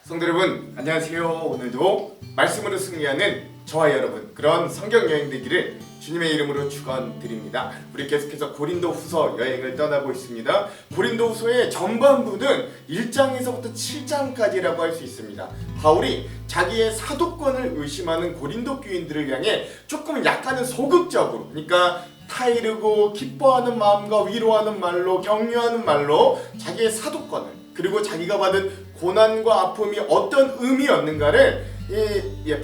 성도 여러분 안녕하세요. 오늘도 말씀으로 승리하는 저와 여러분 그런 성경 여행 되기를 주님의 이름으로 축원드립니다. 우리 계속해서 고린도후서 여행을 떠나고 있습니다. 고린도후서의 전반부는 1장에서부터 7장까지라고 할 수 있습니다. 바울이 자기의 사도권을 의심하는 고린도 교인들을 향해 조금 약간은 소극적으로, 그러니까 타이르고 기뻐하는 마음과 위로하는 말로, 격려하는 말로 자기의 사도권을, 그리고 자기가 받은 고난과 아픔이 어떤 의미였는가를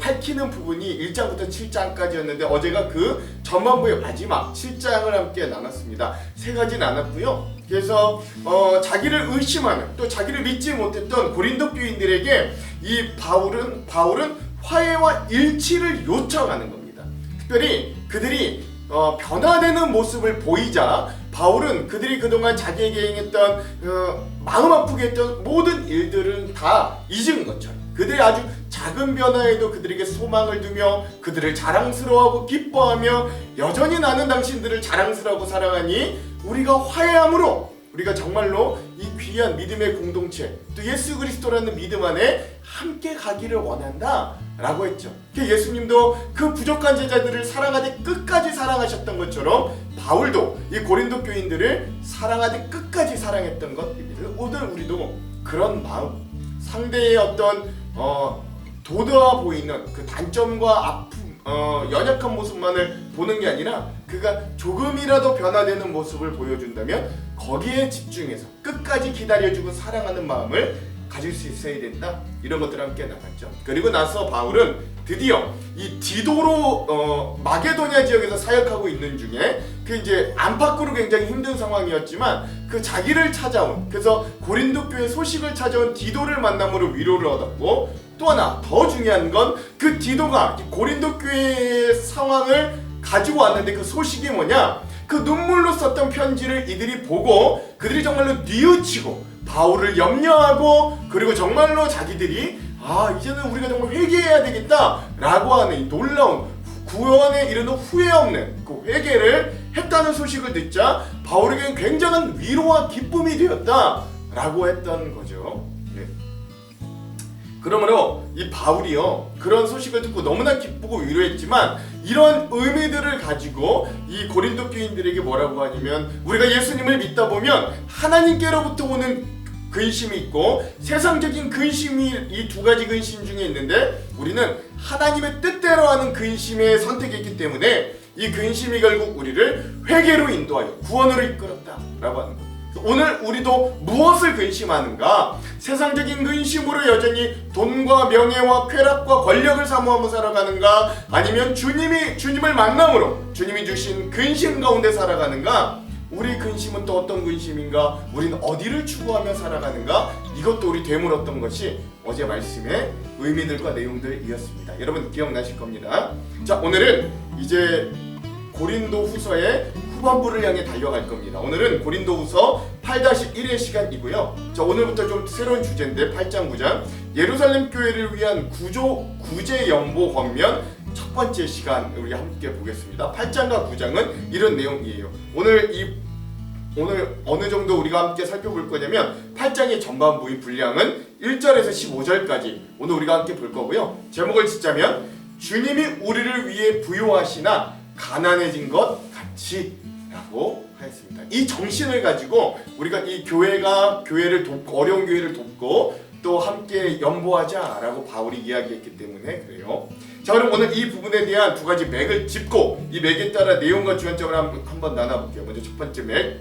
밝히는 부분이 1장부터 7장까지였는데 어제가 그 전반부의 마지막 7장을 함께 나눴습니다. 세 가지 나눴고요. 그래서 자기를 의심하는, 또 자기를 믿지 못했던 고린도 교인들에게 이 바울은 화해와 일치를 요청하는 겁니다. 특별히 그들이 변화되는 모습을 보이자 바울은 그들이 그동안 자기에게 행했던 마음 아프게 했던 모든 일들은 다 잊은 것처럼, 그들이 아주 작은 변화에도 그들에게 소망을 두며 그들을 자랑스러워하고 기뻐하며 여전히 나는 당신들을 자랑스러워하고 사랑하니 우리가 화해함으로 우리가 정말로 이 귀한 믿음의 공동체, 또 예수 그리스도라는 믿음 안에 함께 가기를 원한다 라고 했죠. 예수님도 그 부족한 제자들을 사랑하되 끝까지 사랑하셨던 것처럼 바울도 이 고린도 교인들을 사랑하되 끝까지 사랑했던 것입니다. 오늘 우리도 그런 마음, 상대의 어떤 도드아 보이는 그 단점과 아픔, 연약한 모습만을 보는 게 아니라 그가 조금이라도 변화되는 모습을 보여준다면 거기에 집중해서 끝까지 기다려주고 사랑하는 마음을 가질 수 있어야 된다. 이런 것들을 함께 나갔죠. 그리고 나서 바울은 드디어 이 디도로 마게도냐 지역에서 사역하고 있는 중에 그 이제 안팎으로 굉장히 힘든 상황이었지만 그 자기를 찾아온, 그래서 고린도 교회 소식을 찾아온 디도를 만남으로 위로를 얻었고, 또 하나 더 중요한 건 그 디도가 고린도 교회의 상황을 가지고 왔는데 그 소식이 뭐냐? 그 눈물로 썼던 편지를 이들이 보고 그들이 정말로 뉘우치고 바울을 염려하고, 그리고 정말로 자기들이 이제는 우리가 정말 회개해야 되겠다 라고 하는 이 놀라운 구원에 이르는 후회 없는 그 회개를 했다는 소식을 듣자 바울에게는 굉장한 위로와 기쁨이 되었다 라고 했던 거죠. 그러므로 이 바울이요, 그런 소식을 듣고 너무나 기쁘고 위로했지만 이런 의미들을 가지고 이 고린도 교인들에게 뭐라고 하냐면, 우리가 예수님을 믿다 보면 하나님께로부터 오는 근심이 있고 세상적인 근심이 이 두 가지 근심 중에 있는데, 우리는 하나님의 뜻대로 하는 근심의 선택이 있기 때문에 이 근심이 결국 우리를 회개로 인도하여 구원으로 이끌었다 라고 하는 겁니다. 오늘 우리도 무엇을 근심하는가? 세상적인 근심으로 여전히 돈과 명예와 쾌락과 권력을 사모하며 살아가는가? 아니면 주님을 만남으로 주님이 주신 근심 가운데 살아가는가? 우리 근심은 또 어떤 근심인가? 우리는 어디를 추구하며 살아가는가? 이것도 우리 되물었던 것이 어제 말씀의 의미들과 내용들이었습니다. 여러분 기억나실 겁니다. 자, 오늘은 이제 고린도후서의 후반부를 향해 달려갈 겁니다. 오늘은 고린도후서 8-1의 시간이고요. 자, 오늘부터 좀 새로운 주제인데 8장 9장 예루살렘 교회를 위한 구제 연보 권면 첫 번째 시간 우리 함께 보겠습니다. 8장과 9장은 이런 내용이에요. 오늘 어느 정도 우리가 함께 살펴볼 거냐면 8장의 전반부인 분량은 1절에서 15절까지 오늘 우리가 함께 볼 거고요. 제목을 짓자면 주님이 우리를 위해 부요하시나 가난해진 것 같이 라고 하였습니다. 이 정신을 가지고 우리가 이 교회를 돕고, 어려운 교회를 돕고 또 함께 연보하자라고 바울이 이야기했기 때문에 그래요. 자, 그럼 오늘 이 부분에 대한 두 가지 맥을 짚고 이 맥에 따라 내용과 주안점을 한번 나눠볼게요. 먼저 첫 번째 맥.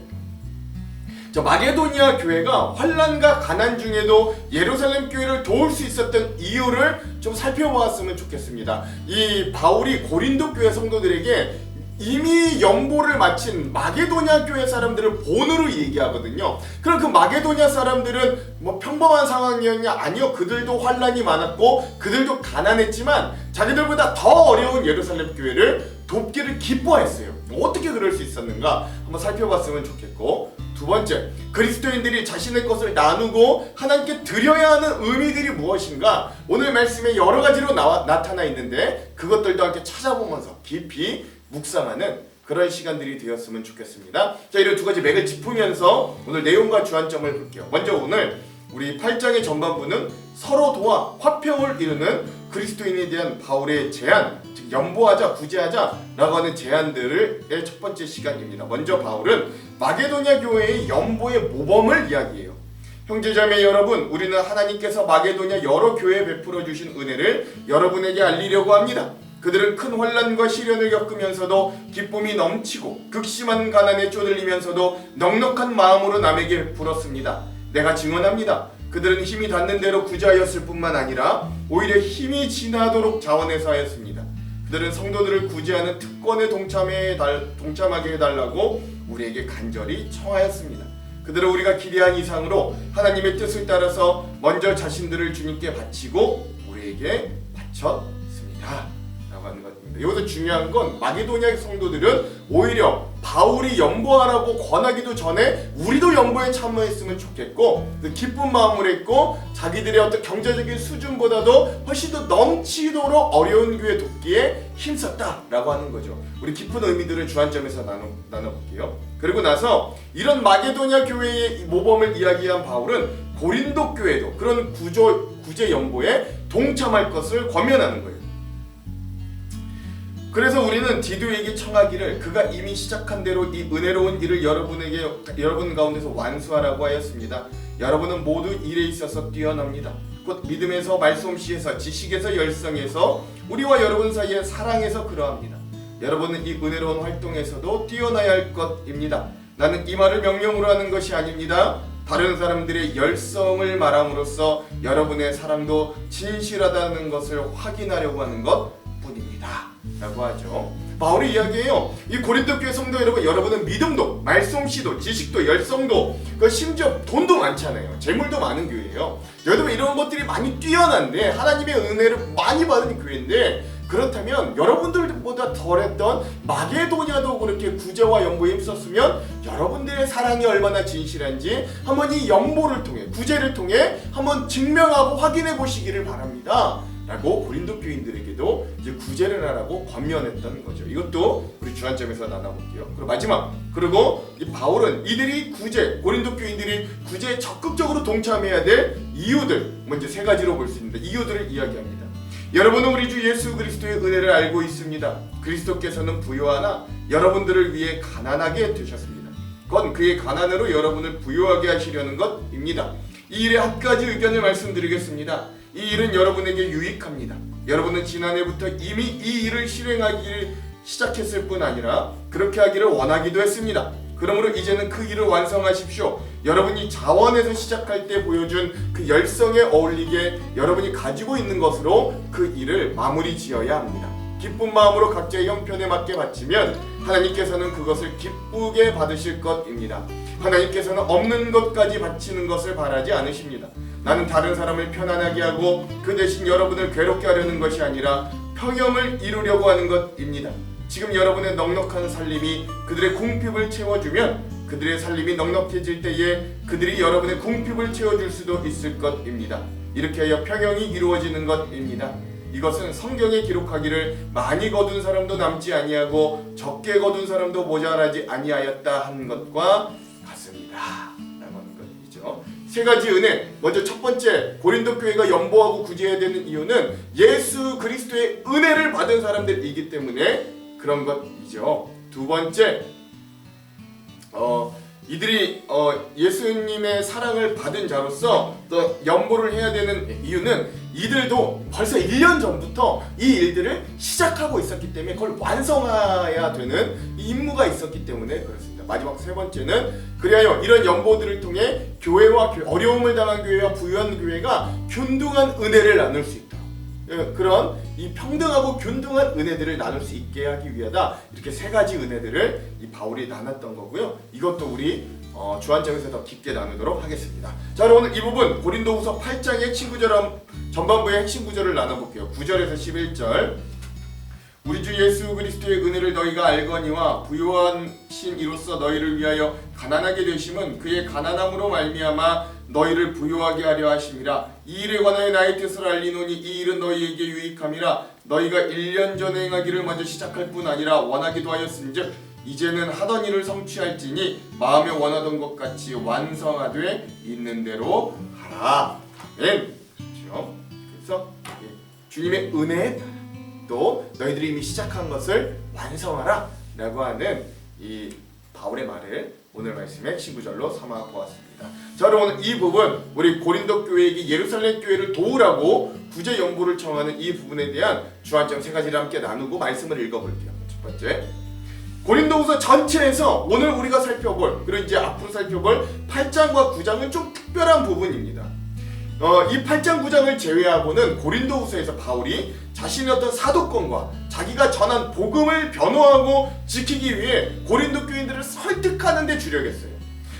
자, 마게도니아 교회가 환난과 가난 중에도 예루살렘 교회를 도울 수 있었던 이유를 좀 살펴보았으면 좋겠습니다. 이 바울이 고린도 교회 성도들에게 이미 연보를 마친 마게도냐 교회 사람들을 본으로 얘기하거든요. 그럼 그 마게도냐 사람들은 뭐 평범한 상황이었냐? 아니요. 그들도 환난이 많았고 그들도 가난했지만 자기들보다 더 어려운 예루살렘 교회를 돕기를 기뻐했어요. 어떻게 그럴 수 있었는가? 한번 살펴봤으면 좋겠고, 두 번째, 그리스도인들이 자신의 것을 나누고 하나님께 드려야 하는 의미들이 무엇인가? 오늘 말씀에 여러 가지로 나타나 있는데 그것들도 함께 찾아보면서 깊이 묵상하는 그런 시간들이 되었으면 좋겠습니다. 자, 이런 두 가지 맥을 짚으면서 오늘 내용과 주안점을 볼게요. 먼저 오늘 우리 8장의 전반부는 서로 도와 화평을 이루는 그리스도인에 대한 바울의 제안, 즉 연보하자, 구제하자라고 하는 제안들의 첫 번째 시간입니다. 먼저 바울은 마게도냐 교회의 연보의 모범을 이야기해요. 형제자매 여러분, 우리는 하나님께서 마게도냐 여러 교회에 베풀어 주신 은혜를 여러분에게 알리려고 합니다. 그들은 큰 환난과 시련을 겪으면서도 기쁨이 넘치고 극심한 가난에 쪼들리면서도 넉넉한 마음으로 남에게 베풀었습니다. 내가 증언합니다. 그들은 힘이 닿는 대로 구제하였을 뿐만 아니라 오히려 힘이 지나도록 자원해서 하였습니다. 그들은 성도들을 구제하는 특권에 동참하게 해달라고 우리에게 간절히 청하였습니다. 그들은 우리가 기대한 이상으로 하나님의 뜻을 따라서 먼저 자신들을 주님께 바치고 우리에게 바쳤습니다 라고 하는 것입니다. 여기서 중요한 건 마게도냐 성도들은 오히려 바울이 연보하라고 권하기도 전에 우리도 연보에 참여했으면 좋겠고 기쁜 마음으로 했고 자기들의 어떤 경제적인 수준보다도 훨씬 더 넘치도록 어려운 교회 돕기에 힘썼다라고 하는 거죠. 우리 깊은 의미들을 주안점에서 나눠볼게요. 그리고 나서 이런 마게도냐 교회의 모범을 이야기한 바울은 고린도 교회도 그런 구제 연보에 동참할 것을 권면하는 거예요. 그래서 우리는 디도에게 청하기를 그가 이미 시작한 대로 이 은혜로운 일을 여러분 가운데서 완수하라고 하였습니다. 여러분은 모두 일에 있어서 뛰어납니다. 곧 믿음에서, 말솜씨에서, 지식에서, 열성에서, 우리와 여러분 사이의 사랑에서 그러합니다. 여러분은 이 은혜로운 활동에서도 뛰어나야 할 것입니다. 나는 이 말을 명령으로 하는 것이 아닙니다. 다른 사람들의 열성을 말함으로써 여러분의 사랑도 진실하다는 것을 확인하려고 하는 것 뿐입니다 라고 하죠. 바울이 이야기해요. 이 고린도 교회 성도 여러분은 믿음도, 말솜씨도, 지식도, 열성도, 심지어 돈도 많잖아요. 재물도 많은 교회예요. 여러분 이런 것들이 많이 뛰어난데 하나님의 은혜를 많이 받은 교회인데 그렇다면 여러분들보다 덜했던 마게도냐도 그렇게 구제와 연보에 힘썼으면 여러분들의 사랑이 얼마나 진실한지 한번 이 연보를 통해, 구제를 통해 한번 증명하고 확인해 보시기를 바랍니다 라고 고린도 교인들에게도 이제 구제를 하라고 권면했던 거죠. 이것도 우리 주안점에서 나눠볼게요. 그리고 마지막, 그리고 이 바울은 이들이 고린도 교인들이 구제에 적극적으로 동참해야 될 이유들, 먼저 세 가지로 볼 수 있는데 이유들을 이야기합니다. 여러분은 우리 주 예수 그리스도의 은혜를 알고 있습니다. 그리스도께서는 부요하나 여러분들을 위해 가난하게 되셨습니다. 그건 그의 가난으로 여러분을 부요하게 하시려는 것입니다. 이 일에 한 가지 의견을 말씀드리겠습니다. 이 일은 여러분에게 유익합니다. 여러분은 지난해부터 이미 이 일을 실행하기를 시작했을 뿐 아니라 그렇게 하기를 원하기도 했습니다. 그러므로 이제는 그 일을 완성하십시오. 여러분이 자원에서 시작할 때 보여준 그 열성에 어울리게 여러분이 가지고 있는 것으로 그 일을 마무리 지어야 합니다. 기쁜 마음으로 각자의 형편에 맞게 바치면 하나님께서는 그것을 기쁘게 받으실 것입니다. 하나님께서는 없는 것까지 바치는 것을 바라지 않으십니다. 나는 다른 사람을 편안하게 하고 그 대신 여러분을 괴롭게 하려는 것이 아니라 평형을 이루려고 하는 것입니다. 지금 여러분의 넉넉한 살림이 그들의 궁핍을 채워주면 그들의 살림이 넉넉해질 때에 그들이 여러분의 궁핍을 채워줄 수도 있을 것입니다. 이렇게 하여 평형이 이루어지는 것입니다. 이것은 성경에 기록하기를 많이 거둔 사람도 남지 아니하고 적게 거둔 사람도 모자라지 아니하였다 한 것과 같습니다 라고 하는 것이죠. 세 가지 은혜. 먼저 첫 번째, 고린도 교회가 연보하고 구제해야 되는 이유는 예수 그리스도의 은혜를 받은 사람들이기 때문에 그런 것이죠. 두 번째, 이들이 예수님의 사랑을 받은 자로서 또 연보를 해야 되는 이유는 이들도 벌써 1년 전부터 이 일들을 시작하고 있었기 때문에 그걸 완성해야 되는 임무가 있었기 때문에 그렇습니다. 마지막 세 번째는 그리하여 이런 연보들을 통해 교회와 어려움을 당한 교회와 부유한 교회가 균등한 은혜를 나눌 수 있다. 그런 이 평등하고 균등한 은혜들을 나눌 수 있게 하기 위하다. 이렇게 세 가지 은혜들을 이 바울이 나눴던 거고요. 이것도 우리 주안점에서 더 깊게 나누도록 하겠습니다. 자, 오늘 이 부분 고린도후서 8장의 핵심 구절 전반부의 핵심 구절을 나눠볼게요. 9절에서 11절. 우리 주 예수 그리스도의 은혜를 너희가 알거니와 부요하신 이로써 너희를 위하여 가난하게 되심은 그의 가난함으로 말미암아 너희를 부요하게 하려 하심이라. 이 일에 관하여 나의 뜻을 알리노니 이 일은 너희에게 유익함이라. 너희가 1년 전에 행하기를 먼저 시작할 뿐 아니라 원하기도 하였은즉 이제는 하던 일을 성취할지니 마음에 원하던 것 같이 완성하되 있는 대로 하라. 아멘. 그렇죠? 그래서 주님의 은혜에 따라 또 너희들이 이미 시작한 것을 완성하라 라고 하는 이 바울의 말을 오늘 말씀의 신구절로 삼아 보았습니다. 자, 여러분 이 부분 우리 고린도 교회에게 예루살렘 교회를 도우라고 구제 연보를 청하는 이 부분에 대한 주안점 세 가지를 함께 나누고 말씀을 읽어볼게요. 첫 번째, 고린도후서 전체에서 오늘 우리가 살펴볼 그리고 이제 앞으로 살펴볼 8장과 9장은 좀 특별한 부분입니다. 이 8장 9장을 제외하고는 고린도후서에서 바울이 자신의 어떤 사도권과 자기가 전한 복음을 변호하고 지키기 위해 고린도 교인들을 설득하는 데 주력했어요.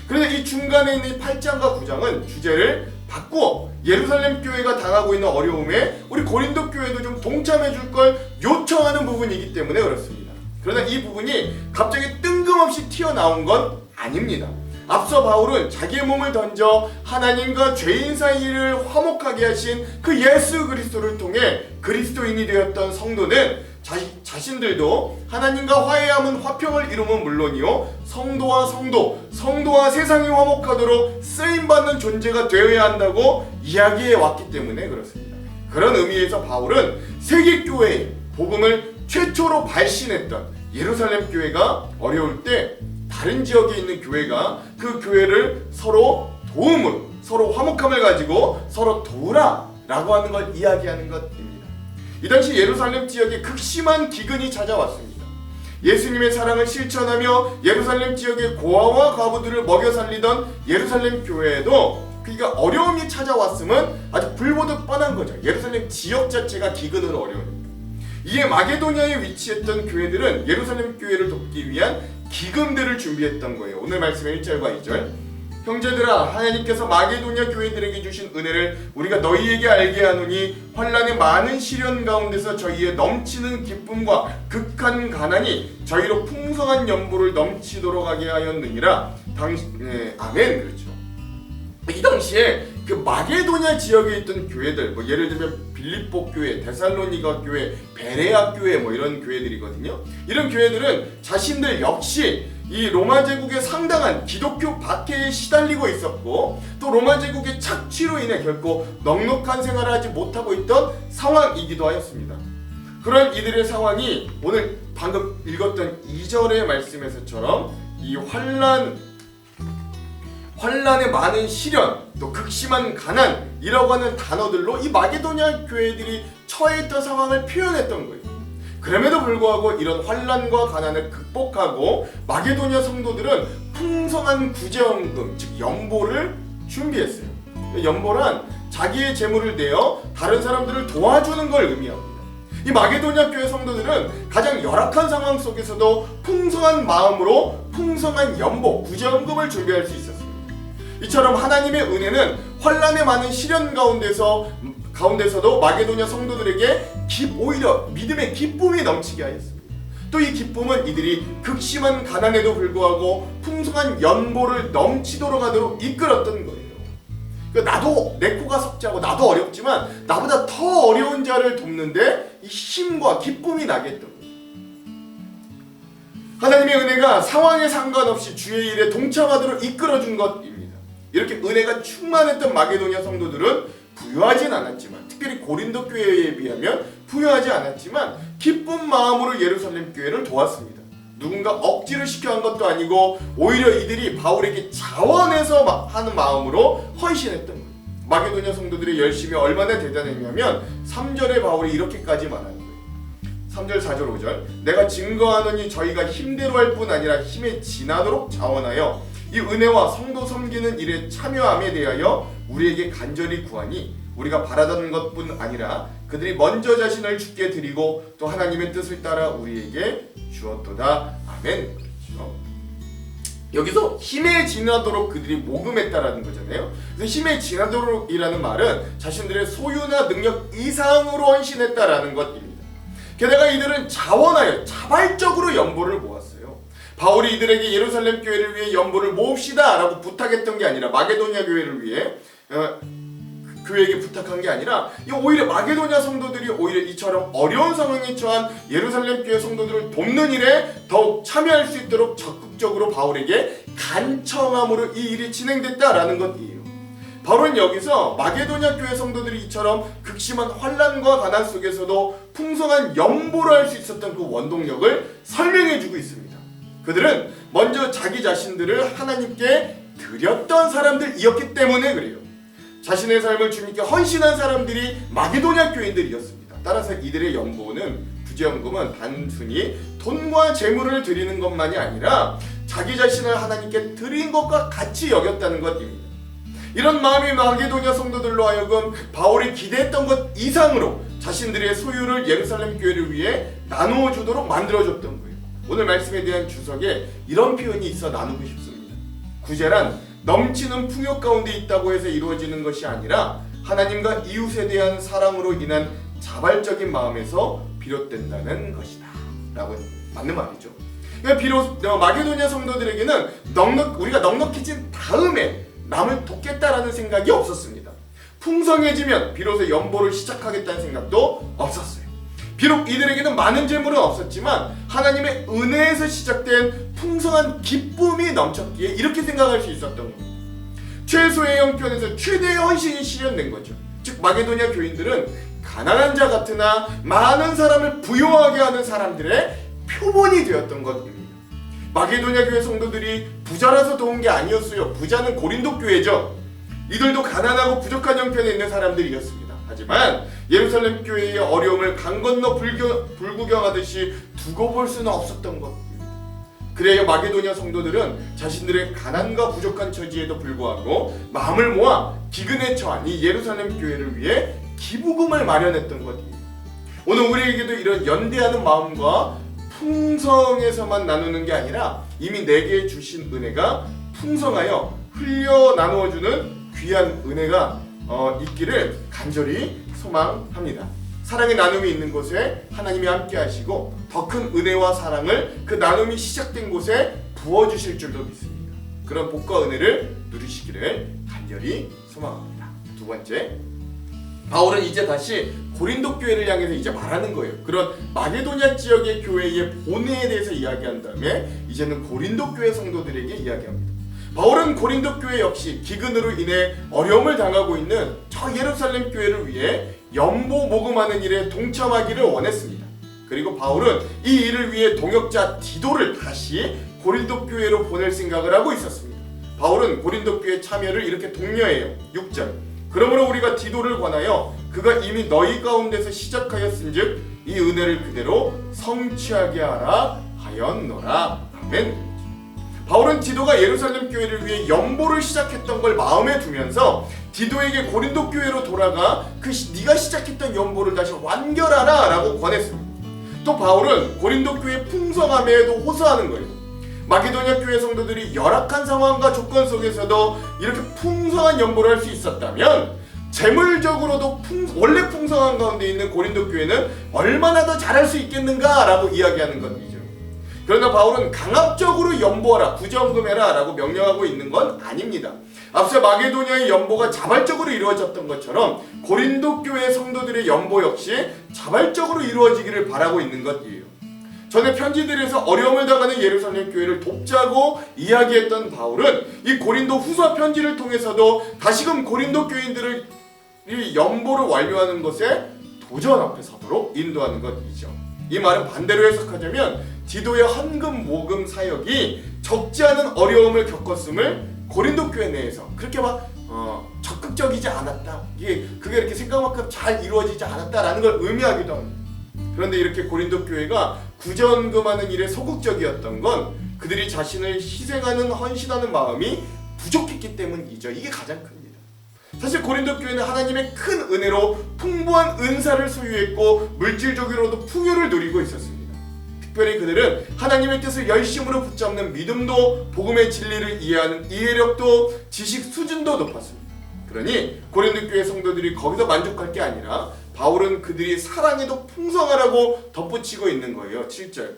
그런데 이 중간에 있는 8장과 9장은 주제를 바꾸어 예루살렘 교회가 당하고 있는 어려움에 우리 고린도 교회도 좀 동참해 줄 걸 요청하는 부분이기 때문에 그렇습니다. 그러나 이 부분이 갑자기 뜬금없이 튀어나온 건 아닙니다. 앞서 바울은 자기의 몸을 던져 하나님과 죄인 사이를 화목하게 하신 그 예수 그리스도를 통해 그리스도인이 되었던 성도는 자신들도 하나님과 화해함은 화평을 이루면 물론이요 성도와 성도와 세상이 화목하도록 쓰임받는 존재가 되어야 한다고 이야기해 왔기 때문에 그렇습니다. 그런 의미에서 바울은 세계교회의 복음을 최초로 발신했던 예루살렘 교회가 어려울 때 다른 지역에 있는 교회가 그 교회를 서로 도움으로 서로 화목함을 가지고 서로 도우라 라고 하는 걸 이야기하는 것입니다. 이 당시 예루살렘 지역에 극심한 기근이 찾아왔습니다. 예수님의 사랑을 실천하며 예루살렘 지역의 고아와 과부들을 먹여 살리던 예루살렘 교회에도 그러니까 어려움이 찾아왔음은 아주 불보듯 뻔한 거죠. 예루살렘 지역 자체가 기근으로 어려우니까. 이에 마게도냐에 위치했던 교회들은 예루살렘 교회를 돕기 위한 기금들을 준비했던 거예요. 오늘 말씀의 1절과 2절. 형제들아, 하나님께서 마게도냐 교회들에게 주신 은혜를 우리가 너희에게 알게 하노니 환난의 많은 시련 가운데서 저희의 넘치는 기쁨과 극한 가난이 저희로 풍성한 연보를 넘치도록 하게 하였느니라. 아멘. 그렇죠. 이 당시에 그 마게도냐 지역에 있던 교회들, 뭐 예를 들면 빌립보 교회, 데살로니가 교회, 베레아 교회 뭐 이런 교회들이거든요. 이런 교회들은 자신들 역시 이 로마 제국의 상당한 기독교 박해에 시달리고 있었고 또 로마 제국의 착취로 인해 결코 넉넉한 생활을 하지 못하고 있던 상황이기도 하였습니다. 그런 이들의 상황이 오늘 방금 읽었던 2절의 말씀에서처럼 이 환난의 많은 시련, 또 극심한 가난이라고 하는 단어들로 이 마게도냐 교회들이 처해있던 상황을 표현했던 거예요. 그럼에도 불구하고 이런 환난과 가난을 극복하고 마게도냐 성도들은 풍성한 구제헌금, 즉 연보를 준비했어요. 연보란 자기의 재물을 내어 다른 사람들을 도와주는 걸 의미합니다. 이 마게도냐 교회 성도들은 가장 열악한 상황 속에서도 풍성한 마음으로 풍성한 연보, 구제헌금을 준비할 수 있었습니다. 이처럼 하나님의 은혜는 환난의 많은 시련 가운데서도 마게도냐 성도들에게 오히려 믿음의 기쁨이 넘치게 하였습니다. 또 이 기쁨은 이들이 극심한 가난에도 불구하고 풍성한 연보를 넘치도록 하도록 이끌었던 거예요. 그러니까 나도 내 코가 석자고 나도 어렵지만 나보다 더 어려운 자를 돕는데 이 힘과 기쁨이 나게 했던 거예요. 하나님의 은혜가 상황에 상관없이 주의 일에 동참하도록 이끌어준 것입니다. 이렇게 은혜가 충만했던 마게도냐 성도들은 부유하진 않았지만, 특별히 고린도 교회에 비하면 부유하지 않았지만 기쁜 마음으로 예루살렘 교회를 도왔습니다. 누군가 억지를 시켜 한 것도 아니고 오히려 이들이 바울에게 자원해서 하는 마음으로 헌신했던 거예요. 마게도냐 성도들의 열심이 얼마나 대단했냐면 3절에 바울이 이렇게까지 말하는 거예요. 3절, 4절, 5절. 내가 증거하노니 저희가 힘대로 할 뿐 아니라 힘에 지나도록 자원하여 이 은혜와 성도 섬기는 일에 참여함에 대하여 우리에게 간절히 구하니 우리가 바라던 것뿐 아니라 그들이 먼저 자신을 주께 드리고 또 하나님의 뜻을 따라 우리에게 주었도다. 아멘. 그렇죠? 여기서 힘에 지나도록 그들이 모금했다라는 거잖아요. 그래서 힘에 지나도록이라는 말은 자신들의 소유나 능력 이상으로 헌신했다라는 것입니다. 게다가 이들은 자원하여 자발적으로 연보를 모았어요. 바울이 이들에게 예루살렘 교회를 위해 연보를 모읍시다 라고 부탁했던 게 아니라 마게도냐 교회를 위해 교회에게 부탁한 게 아니라 오히려 마게도냐 성도들이 오히려 이처럼 어려운 상황에 처한 예루살렘 교회 성도들을 돕는 일에 더욱 참여할 수 있도록 적극적으로 바울에게 간청함으로 이 일이 진행됐다라는 것이에요. 바울은 여기서 마게도냐 교회 성도들이 이처럼 극심한 환난과 가난 속에서도 풍성한 연보를 할 수 있었던 그 원동력을 설명해주고 있습니다. 그들은 먼저 자기 자신들을 하나님께 드렸던 사람들이었기 때문에 그래요. 자신의 삶을 주님께 헌신한 사람들이 마게도냐 교인들이었습니다. 따라서 이들의 연보는 부재연금은 단순히 돈과 재물을 드리는 것만이 아니라 자기 자신을 하나님께 드린 것과 같이 여겼다는 것입니다. 이런 마음이 마게도냐 성도들로 하여금 바울이 기대했던 것 이상으로 자신들의 소유를 예루살렘 교회를 위해 나누어 주도록 만들어줬던 거예요. 오늘 말씀에 대한 주석에 이런 표현이 있어 나누고 싶습니다. 구제란 넘치는 풍요 가운데 있다고 해서 이루어지는 것이 아니라 하나님과 이웃에 대한 사랑으로 인한 자발적인 마음에서 비롯된다는 것이다 라고 맞는 말이죠. 그러니까 비록 마게도냐 성도들에게는 우리가 넉넉해진 다음에 남을 돕겠다라는 생각이 없었습니다. 풍성해지면 비로소 연보를 시작하겠다는 생각도 없었어요. 비록 이들에게는 많은 재물은 없었지만 하나님의 은혜에서 시작된 풍성한 기쁨이 넘쳤기에 이렇게 생각할 수 있었던 겁니다. 최소의 형편에서 최대의 헌신이 실현된 거죠. 즉 마게도냐 교인들은 가난한 자 같으나 많은 사람을 부요하게 하는 사람들의 표본이 되었던 것입니다. 마게도냐 교회 성도들이 부자라서 도운 게 아니었어요. 부자는 고린도 교회죠. 이들도 가난하고 부족한 형편에 있는 사람들이었습니다. 하지만 예루살렘 교회의 어려움을 강 건너 불구경하듯이 두고 볼 수는 없었던 것입니다. 그래야 마게도냐 성도들은 자신들의 가난과 부족한 처지에도 불구하고 마음을 모아 기근에 처한 이 예루살렘 교회를 위해 기부금을 마련했던 것입니다. 오늘 우리에게도 이런 연대하는 마음과 풍성에서만 나누는 게 아니라 이미 내게 주신 은혜가 풍성하여 흘려 나누어주는 귀한 은혜가 있기를 간절히 소망합니다. 사랑의 나눔이 있는 곳에 하나님이 함께 하시고 더 큰 은혜와 사랑을 그 나눔이 시작된 곳에 부어주실 줄로 믿습니다. 그런 복과 은혜를 누리시기를 간절히 소망합니다. 두 번째, 바울은 이제 다시 고린도 교회를 향해서 이제 말하는 거예요. 그런 마게도냐 지역의 교회의 본회에 대해서 이야기한 다음에 이제는 고린도 교회 성도들에게 이야기합니다. 바울은 고린도 교회 역시 기근으로 인해 어려움을 당하고 있는 저 예루살렘 교회를 위해 연보 모금하는 일에 동참하기를 원했습니다. 그리고 바울은 이 일을 위해 동역자 디도를 다시 고린도 교회로 보낼 생각을 하고 있었습니다. 바울은 고린도 교회 참여를 이렇게 독려해요. 6절, 그러므로 우리가 디도를 권하여 그가 이미 너희 가운데서 시작하였은즉 이 은혜를 그대로 성취하게 하라 하였노라. 아멘. 바울은 디도가 예루살렘 교회를 위해 연보를 시작했던 걸 마음에 두면서 디도에게 고린도 교회로 돌아가 네가 시작했던 연보를 다시 완결하라 라고 권했습니다. 또 바울은 고린도 교회 풍성함에도 호소하는 거예요. 마게도냐 교회 성도들이 열악한 상황과 조건 속에서도 이렇게 풍성한 연보를 할 수 있었다면 재물적으로도 원래 풍성한 가운데 있는 고린도 교회는 얼마나 더 잘할 수 있겠는가 라고 이야기하는 것이죠. 그러나 바울은 강압적으로 연보하라, 구제헌금해라 라고 명령하고 있는 건 아닙니다. 앞서 마게도냐의 연보가 자발적으로 이루어졌던 것처럼 고린도 교회 성도들의 연보 역시 자발적으로 이루어지기를 바라고 있는 것이에요. 전에 편지들에서 어려움을 당하는 예루살렘 교회를 돕자고 이야기했던 바울은 이 고린도 후서 편지를 통해서도 다시금 고린도 교인들을 이 연보를 완료하는 것에 도전 앞에 서도록 인도하는 것이죠. 이 말은 반대로 해석하자면 디도의 헌금 모금 사역이 적지 않은 어려움을 겪었음을 고린도 교회 내에서 그렇게 막 적극적이지 않았다, 그게 이렇게 생각만큼 잘 이루어지지 않았다라는 걸 의미하기도 합니다. 그런데 이렇게 고린도 교회가 구제헌금하는 일에 소극적이었던 건 그들이 자신을 희생하는 헌신하는 마음이 부족했기 때문이죠. 이게 가장 큽니다. 사실 고린도 교회는 하나님의 큰 은혜로 풍부한 은사를 소유했고 물질적으로도 풍요를 누리고 있었습니다. 특별히 그들은 하나님의 뜻을 열심으로 붙잡는 믿음도 복음의 진리를 이해하는 이해력도 지식 수준도 높았습니다. 그러니 고린도 교회 성도들이 거기서 만족할 게 아니라 바울은 그들이 사랑에도 풍성하라고 덧붙이고 있는 거예요. 7절,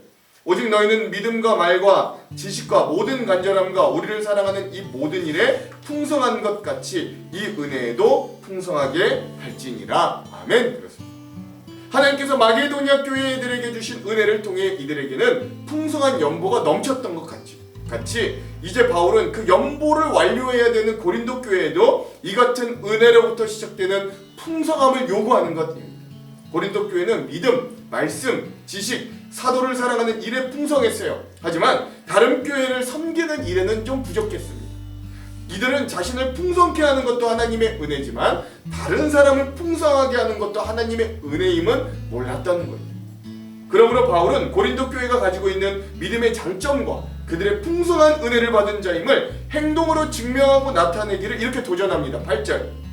오직 너희는 믿음과 말과 지식과 모든 간절함과 우리를 사랑하는 이 모든 일에 풍성한 것 같이 이 은혜에도 풍성하게 할지니라. 아멘. 그렇습니다. 하나님께서 마게도냐 교회들에게 주신 은혜를 통해 이들에게는 풍성한 연보가 넘쳤던 것 같이 이제 바울은 그 연보를 완료해야 되는 고린도 교회에도 이 같은 은혜로부터 시작되는 풍성함을 요구하는 것입니다. 고린도 교회는 믿음, 말씀, 지식, 사도를 사랑하는 일에 풍성했어요. 하지만 다른 교회를 섬기는 일에는 좀 부족했습니다. 이들은 자신을 풍성케 하는 것도 하나님의 은혜지만 다른 사람을 풍성하게 하는 것도 하나님의 은혜임은 몰랐다는 거예요. 그러므로 바울은 고린도 교회가 가지고 있는 믿음의 장점과 그들의 풍성한 은혜를 받은 자임을 행동으로 증명하고 나타내기를 이렇게 도전합니다. 8절.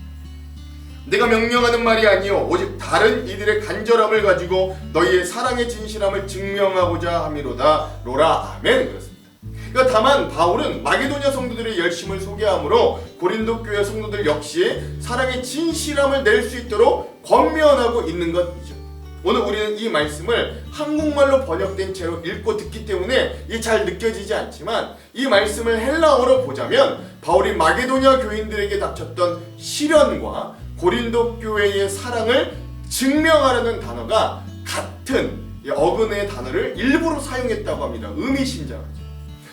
내가 명령하는 말이 아니요 오직 다른 이들의 간절함을 가지고 너희의 사랑의 진실함을 증명하고자 함이로다. 로라. 아멘. 그렇습니다. 그러니까 다만 바울은 마게도냐 성도들의 열심을 소개하므로 고린도 교회 성도들 역시 사랑의 진실함을 낼 수 있도록 권면하고 있는 것이죠. 오늘 우리는 이 말씀을 한국말로 번역된 채로 읽고 듣기 때문에 이게 잘 느껴지지 않지만 이 말씀을 헬라어로 보자면 바울이 마게도냐 교인들에게 닥쳤던 시련과 고린도 교회의 사랑을 증명하려는 단어가 같은 어근의 단어를 일부러 사용했다고 합니다. 의미심장하죠.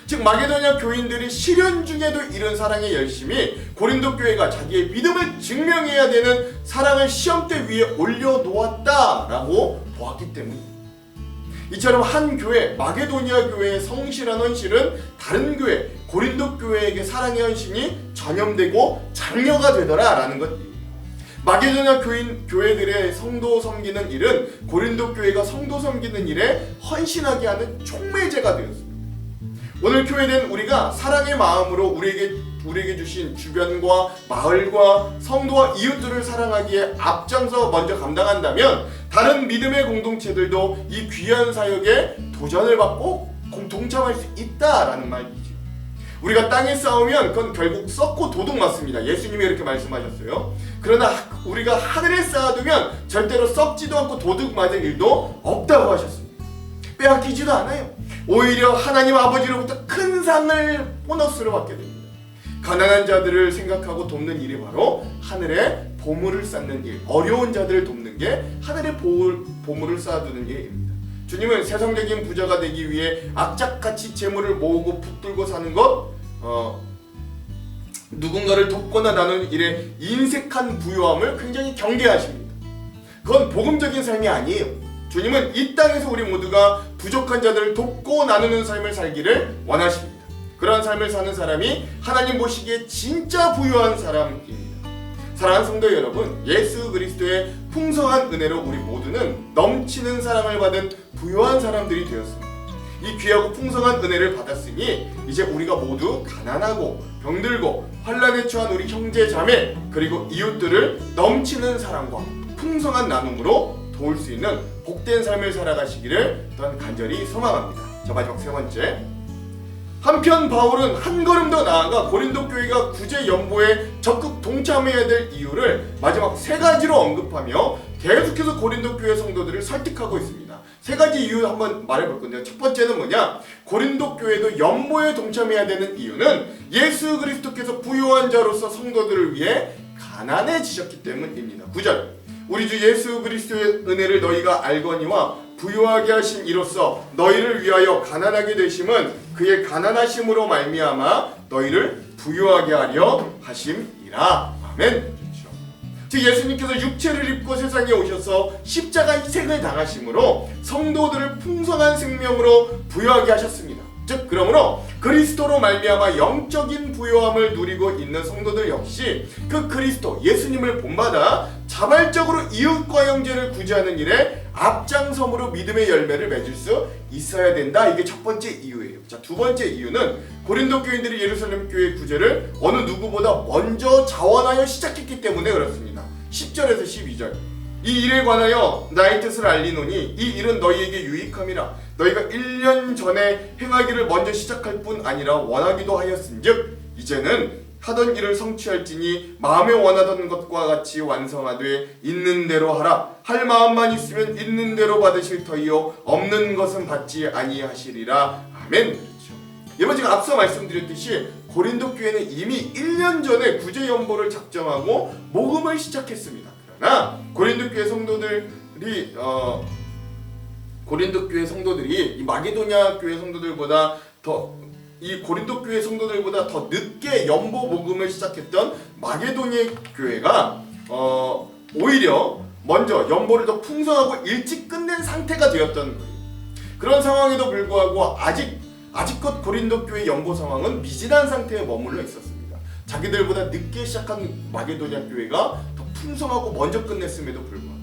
즉 마게도냐 교인들이 시련 중에도 이런 사랑의 열심이 고린도 교회가 자기의 믿음을 증명해야 되는 사랑을 시험대 위에 올려놓았다라고 보았기 때문입니다. 이처럼 한 교회, 마게도냐 교회의 성실한 헌신은 다른 교회, 고린도 교회에게 사랑의 헌신이 전염되고 장려가 되더라라는 것입니다. 마게도냐 교회들의 성도 섬기는 일은 고린도 교회가 성도 섬기는 일에 헌신하게 하는 촉매제가 되었습니다. 오늘 교회는 우리가 사랑의 마음으로 우리에게 주신 주변과 마을과 성도와 이웃들을 사랑하기에 앞장서 먼저 감당한다면 다른 믿음의 공동체들도 이 귀한 사역에 도전을 받고 동참할 수 있다라는 말이죠. 우리가 땅에 싸우면 그건 결국 썩고 도둑 맞습니다. 예수님이 이렇게 말씀하셨어요. 그러나 우리가 하늘에 쌓아두면 절대로 썩지도 않고 도둑 맞을 일도 없다고 하셨습니다. 빼앗기지도 않아요. 오히려 하나님 아버지로부터 큰 상을 보너스로 받게 됩니다. 가난한 자들을 생각하고 돕는 일이 바로 하늘에 보물을 쌓는 일, 어려운 자들을 돕는 게 하늘에 보물을 쌓아두는 일입니다. 주님은 세상적인 부자가 되기 위해 악착같이 재물을 모으고 붙들고 사는 것, 누군가를 돕거나 나누는 일에 인색한 부유함을 굉장히 경계하십니다. 그건 복음적인 삶이 아니에요. 주님은 이 땅에서 우리 모두가 부족한 자들을 돕고 나누는 삶을 살기를 원하십니다. 그러한 삶을 사는 사람이 하나님 보시기에 진짜 부유한 사람입니다. 사랑하는 성도 여러분, 예수 그리스도의 풍성한 은혜로 우리 모두는 넘치는 사랑을 받은 부유한 사람들이 되었습니다. 이 귀하고 풍성한 은혜를 받았으니 이제 우리가 모두 가난하고 병들고 환난에 처한 우리 형제 자매 그리고 이웃들을 넘치는 사랑과 풍성한 나눔으로 도울 수 있는 복된 삶을 살아가시기를 또한 간절히 소망합니다. 자, 마지막 세 번째. 한편 바울은 한 걸음 더 나아가 고린도 교회가 구제 연보에 적극 동참해야 될 이유를 마지막 세 가지로 언급하며 계속해서 고린도 교회 성도들을 설득하고 있습니다. 세 가지 이유 한번 말해볼 건데요. 첫 번째는 뭐냐? 고린도 교회도 연보에 동참해야 되는 이유는 예수 그리스도께서 부유한 자로서 성도들을 위해 가난해지셨기 때문입니다. 9절. 우리 주 예수 그리스도의 은혜를 너희가 알거니와 부유하게 하신 이로써 너희를 위하여 가난하게 되심은 그의 가난하심으로 말미암아 너희를 부유하게 하려 하심이라. 아멘. 그렇죠. 즉 예수님께서 육체를 입고 세상에 오셔서 십자가 희생을 당하심으로 성도들을 풍성한 생명으로 부유하게 하셨습니다. 즉 그러므로 그리스도로 말미암아 영적인 부요함을 누리고 있는 성도들 역시 그 그리스도 예수님을 본받아 자발적으로 이웃과 형제를 구제하는 일에 앞장섬으로 믿음의 열매를 맺을 수 있어야 된다. 이게 첫 번째 이유예요. 자, 두 번째 이유는 고린도 교인들이 예루살렘 교회 구제를 어느 누구보다 먼저 자원하여 시작했기 때문에 그렇습니다. 10절에서 12절. 이 일에 관하여 나의 뜻을 알리노니 이 일은 너희에게 유익함이라. 너희가 1년 전에 행하기를 먼저 시작할 뿐 아니라 원하기도 하였은즉 이제는 하던 일을 성취할지니 마음에 원하던 것과 같이 완성하되 있는 대로 하라. 할 마음만 있으면 있는 대로 받으실 터이요 없는 것은 받지 아니하시리라. 아멘. 그렇죠. 여러분 제가 앞서 말씀드렸듯이 고린도 교회는 이미 1년 전에 구제 연보를 작정하고 모금을 시작했습니다. 그러나 고린도 교회 성도들이 이 마게도냐 교회 성도들보다 이 고린도 교회 성도들보다 더 늦게 연보 모금을 시작했던 마게도냐 교회가 오히려 먼저 연보를 더 풍성하고 일찍 끝낸 상태가 되었던 거예요. 그런 상황에도 불구하고 아직껏 고린도 교회 연보 상황은 미진한 상태에 머물러 있었습니다. 자기들보다 늦게 시작한 마게도냐 교회가 더 풍성하고 먼저 끝냈음에도 불구하고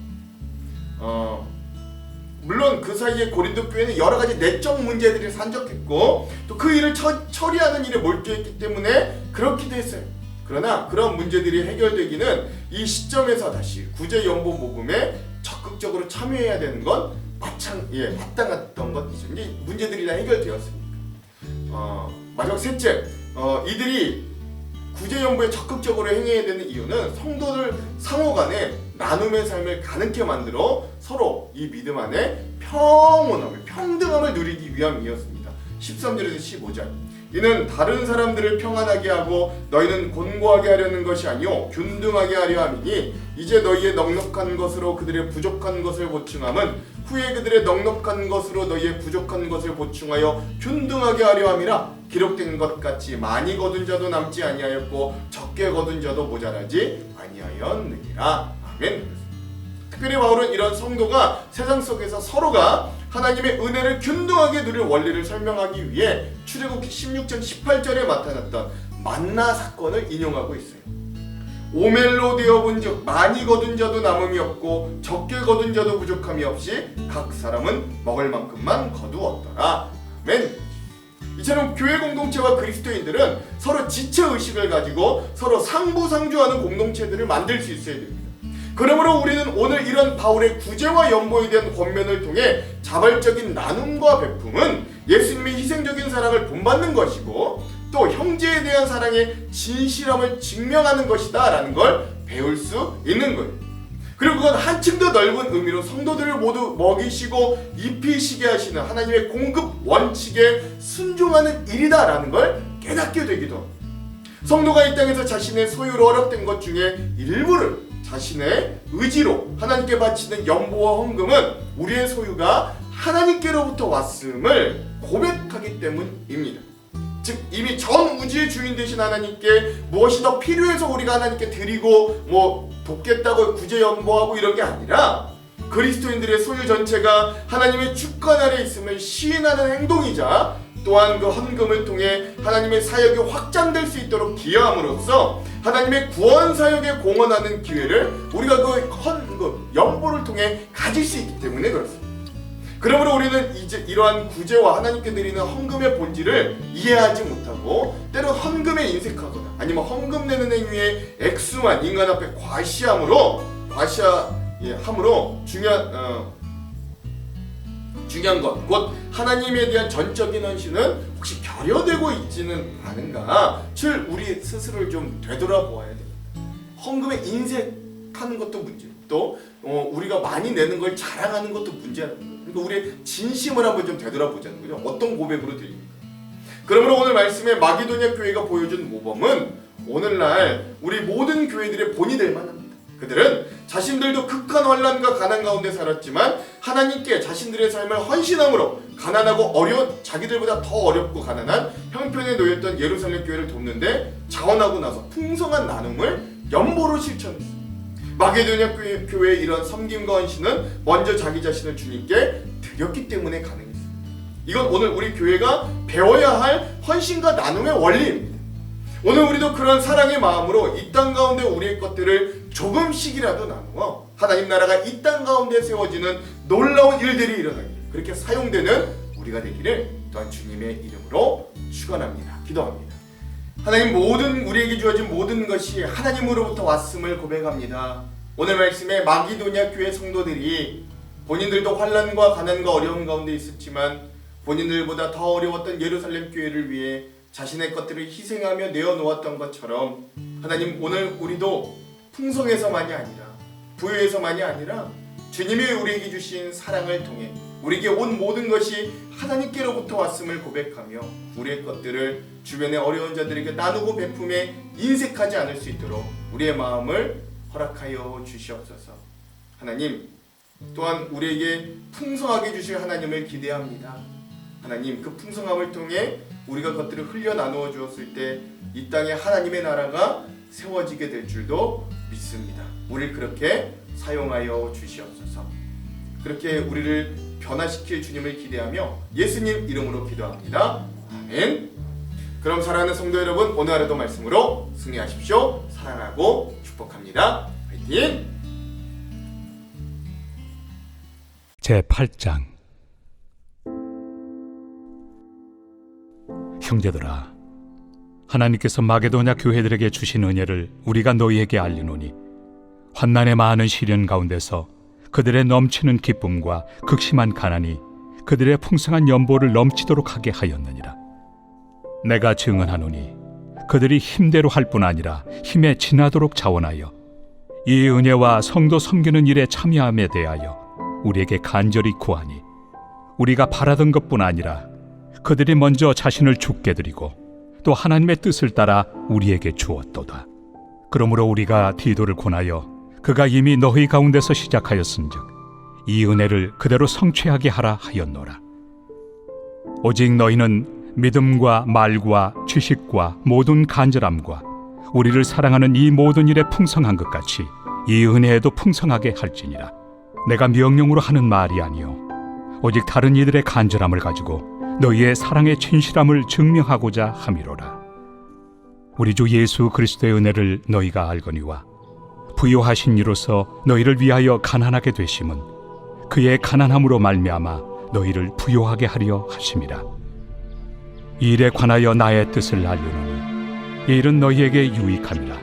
물론 그 사이에 고린도 교회는 여러 가지 내적 문제들이 산적했고 또 그 일을 처리하는 일에 몰두했기 때문에 그렇기도 했어요. 그러나 그런 문제들이 해결되기는 이 시점에서 다시 구제 연보 모금에 적극적으로 참여해야 되는 건 마땅했던 것이죠. 이제 문제들이 다 해결되었으니까. 마지막 셋째, 이들이 구제 연보에 적극적으로 행해야 되는 이유는 성도들 상호 간에 나눔의 삶을 가능케 만들어 서로 이 믿음 안에 평등함을 누리기 위함이었습니다. 13절에서 15절. 이는 다른 사람들을 평안하게 하고 너희는 곤고하게 하려는 것이 아니요 균등하게 하려 함이니 이제 너희의 넉넉한 것으로 그들의 부족한 것을 보충함은 후에 그들의 넉넉한 것으로 너희의 부족한 것을 보충하여 균등하게 하려 함이라. 기록된 것 같이 많이 거둔 자도 남지 아니하였고 적게 거둔 자도 모자라지 아니하였느니라. 아멘. 특별히 바울은 이런 성도가 세상 속에서 서로가 하나님의 은혜를 균등하게 누릴 원리를 설명하기 위해 출애굽기 16장 18절에 나타났던 만나 사건을 인용하고 있어요. 오멜로 되어본즉 많이 거둔 자도 남음이 없고 적게 거둔 자도 부족함이 없이 각 사람은 먹을 만큼만 거두었더라. 아멘. 이처럼 교회 공동체와 그리스도인들은 서로 지체의식을 가지고 서로 상부상조하는 공동체들을 만들 수 있어야 됩니다. 그러므로 우리는 오늘 이런 바울의 구제와 연보에 대한 권면을 통해 자발적인 나눔과 베품은 예수님의 희생적인 사랑을 본받는 것이고 또 형제에 대한 사랑의 진실함을 증명하는 것이다 라는 걸 배울 수 있는 거예요. 그리고 그건 한층 더 넓은 의미로 성도들을 모두 먹이시고 입히시게 하시는 하나님의 공급 원칙에 순종하는 일이다 라는 걸 깨닫게 되기도 합니다. 성도가 이 땅에서 자신의 소유로 허락된 것 중에 일부를 자신의 의지로 하나님께 바치는 연보와 헌금은 우리의 소유가 하나님께로부터 왔음을 고백하기 때문입니다. 즉 이미 전 우주의 주인 되신 하나님께 무엇이 더 필요해서 우리가 하나님께 드리고 돕겠다고 구제 연보하고 이런 게 아니라 그리스도인들의 소유 전체가 하나님의 주권 아래 있음을 시인하는 행동이자 또한 그 헌금을 통해 하나님의 사역이 확장될 수 있도록 기여함으로써 하나님의 구원 사역에 공헌하는 기회를 우리가 그 헌금, 연보를 통해 가질 수 있기 때문에 그렇습니다. 그러므로 우리는 이제 이러한 구제와 하나님께 드리는 헌금의 본질을 이해하지 못하고 때로 헌금에 인색하거나 아니면 헌금 내는 행위의 액수만 인간 앞에 과시함으로 중요한 것, 곧 하나님에 대한 전적인 헌신은 혹시 결여되고 있지는 않은가? 우리 스스로를 좀 되돌아보아야 됩니다. 헌금에 인색하는 것도 문제고 또 우리가 많이 내는 걸 자랑하는 것도 문제라는 거예요. 그러니까 우리의 진심을 한번 좀 되돌아보자는 거죠. 어떤 고백으로 들립니까? 그러므로 오늘 말씀에 마게도냐 교회가 보여준 모범은 오늘날 우리 모든 교회들의 본이 될 만합니다. 그들은 자신들도 극한 환난과 가난 가운데 살았지만 하나님께 자신들의 삶을 헌신함으로 가난하고 자기들보다 더 어렵고 가난한 형편에 놓였던 예루살렘 교회를 돕는데 자원하고 나서 풍성한 나눔을 연보로 실천했습니다. 마게도냐 교회의 이런 섬김과 헌신은 먼저 자기 자신을 주님께 드렸기 때문에 가능했습니다. 이건 오늘 우리 교회가 배워야 할 헌신과 나눔의 원리입니다. 오늘 우리도 그런 사랑의 마음으로 이 땅 가운데 우리의 것들을 조금씩이라도 나누어 하나님 나라가 이 땅 가운데 세워지는 놀라운 일들이 일어나기를 그렇게 사용되는 우리가 되기를 또한 주님의 이름으로 축원합니다. 기도합니다. 하나님 우리에게 주어진 모든 것이 하나님으로부터 왔음을 고백합니다. 오늘 말씀에 마게도냐 교회 성도들이 본인들도 환난과 가난과 어려움 가운데 있었지만 본인들보다 더 어려웠던 예루살렘 교회를 위해 자신의 것들을 희생하며 내어놓았던 것처럼 하나님, 오늘 우리도 풍성해서만이 아니라 부유해서만이 아니라 주님이 우리에게 주신 사랑을 통해 우리에게 온 모든 것이 하나님께로부터 왔음을 고백하며 우리의 것들을 주변의 어려운 자들에게 나누고 베품에 인색하지 않을 수 있도록 우리의 마음을 허락하여 주시옵소서. 하나님, 또한 우리에게 풍성하게 주실 하나님을 기대합니다. 하나님, 그 풍성함을 통해 우리가 것들을 흘려 나누어 주었을 때 이 땅에 하나님의 나라가 세워지게 될 줄도 믿습니다. 우리를 그렇게 사용하여 주시옵소서. 그렇게 우리를 변화시킬 주님을 기대하며 예수님 이름으로 기도합니다. 아멘. 그럼 사랑하는 성도 여러분, 오늘 하루도 말씀으로 승리하십시오. 사랑하고 축복합니다. 화이팅! 제8장. 형제들아, 하나님께서 마게도냐 교회들에게 주신 은혜를 우리가 너희에게 알리노니 환난의 많은 시련 가운데서 그들의 넘치는 기쁨과 극심한 가난이 그들의 풍성한 연보를 넘치도록 하게 하였느니라. 내가 증언하노니 그들이 힘대로 할 뿐 아니라 힘에 지나도록 자원하여 이 은혜와 성도 섬기는 일에 참여함에 대하여 우리에게 간절히 구하니 우리가 바라던 것뿐 아니라 그들이 먼저 자신을 주께 드리고 또 하나님의 뜻을 따라 우리에게 주었도다. 그러므로 우리가 디도를 권하여 그가 이미 너희 가운데서 시작하였은즉 이 은혜를 그대로 성취하게 하라 하였노라. 오직 너희는 믿음과 말과 지식과 모든 간절함과 우리를 사랑하는 이 모든 일에 풍성한 것 같이 이 은혜에도 풍성하게 할지니라. 내가 명령으로 하는 말이 아니요 오직 다른 이들의 간절함을 가지고 너희의 사랑의 진실함을 증명하고자 함이로라. 우리 주 예수 그리스도의 은혜를 너희가 알거니와 부요하신 이로서 너희를 위하여 가난하게 되심은 그의 가난함으로 말미암아 너희를 부요하게 하려 하심이라. 이 일에 관하여 나의 뜻을 알려노니 이 일은 너희에게 유익함이라.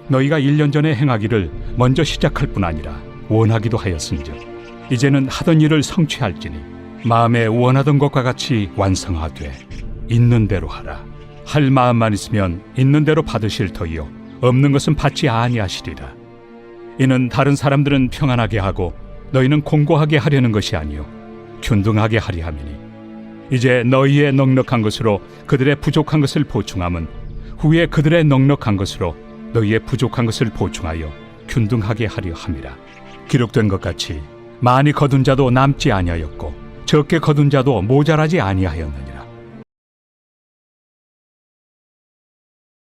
너희가 1년 전에 행하기를 먼저 시작할 뿐 아니라 원하기도 하였은즉 이제는 하던 일을 성취할지니 마음에 원하던 것과 같이 완성하되 있는 대로 하라. 할 마음만 있으면 있는 대로 받으실 터이요 없는 것은 받지 아니하시리라. 이는 다른 사람들은 평안하게 하고 너희는 공고하게 하려는 것이 아니요 균등하게 하리 함이니 이제 너희의 넉넉한 것으로 그들의 부족한 것을 보충함은 후에 그들의 넉넉한 것으로 너희의 부족한 것을 보충하여 균등하게 하려 함이라. 기록된 것 같이 많이 거둔 자도 남지 아니하였고 적게 거둔 자도 모자라지 아니하였느니라.